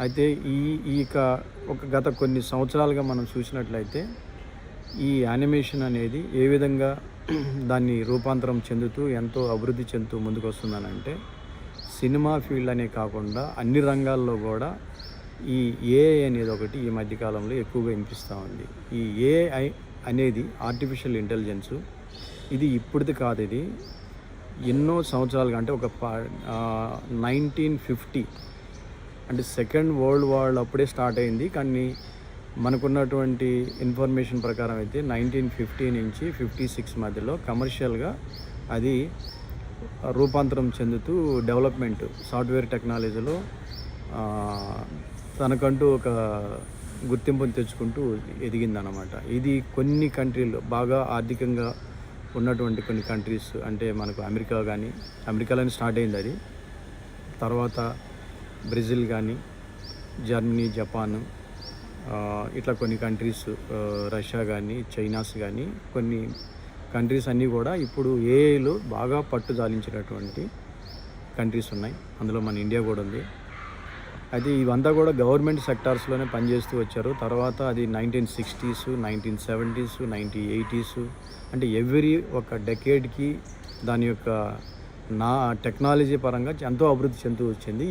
అయితే ఈ ఈ క ఒక గత కొన్ని సంవత్సరాలుగా మనం చూసినట్లయితే ఈ యానిమేషన్ అనేది ఏ విధంగా దాన్ని రూపాంతరం చెందుతూ ఎంతో అభివృద్ధి చెందుతూ ముందుకొస్తుందనంటే, సినిమా ఫీల్డ్ అనే కాకుండా అన్ని రంగాల్లో కూడా ఈ ఏఐ అనేది ఒకటి ఈ మధ్యకాలంలో ఎక్కువగా వినిపిస్తూ ఉంది. ఈ ఏఐ అనేది ఆర్టిఫిషియల్ ఇంటెలిజెన్సు. ఇది ఇప్పుడుది కాదు, ఇది ఎన్నో సంవత్సరాలుగా, అంటే 1950 అంటే సెకండ్ వరల్డ్ వార్ అప్పుడే స్టార్ట్ అయింది. కానీ మనకున్నటువంటి ఇన్ఫర్మేషన్ ప్రకారం అయితే 1950 నుంచి 56 మధ్యలో కమర్షియల్గా అది రూపాంతరం చెందుతూ డెవలప్మెంట్ సాఫ్ట్వేర్ టెక్నాలజీలో తనకంటూ ఒక గుర్తింపును తెచ్చుకుంటూ ఎదిగిందనమాట. ఇది కొన్ని కంట్రీలు బాగా ఆర్థికంగా ఉన్నటువంటి కొన్ని కంట్రీస్, అంటే మనకు అమెరికా కానీ, అమెరికాలోనే స్టార్ట్ అయింది అది. తర్వాత బ్రెజిల్ కానీ, జర్మనీ, జపాన్, ఇట్లా కొన్ని కంట్రీస్, రష్యా కానీ, చైనాస్ కానీ, కొన్ని కంట్రీస్ అన్నీ కూడా ఇప్పుడు ఏఐలో బాగా పట్టుదలించినటువంటి కంట్రీస్ ఉన్నాయి. అందులో మన ఇండియా కూడా ఉంది. అయితే ఇవంతా కూడా గవర్నమెంట్ సెక్టార్స్లోనే పనిచేస్తూ వచ్చారు. తర్వాత అది 1960s, 1970s, 1980s, అంటే ఎవ్రీ ఒక డెకేడ్కి దాని యొక్క టెక్నాలజీ పరంగా ఎంతో అభివృద్ధి చెందుతూ వచ్చింది.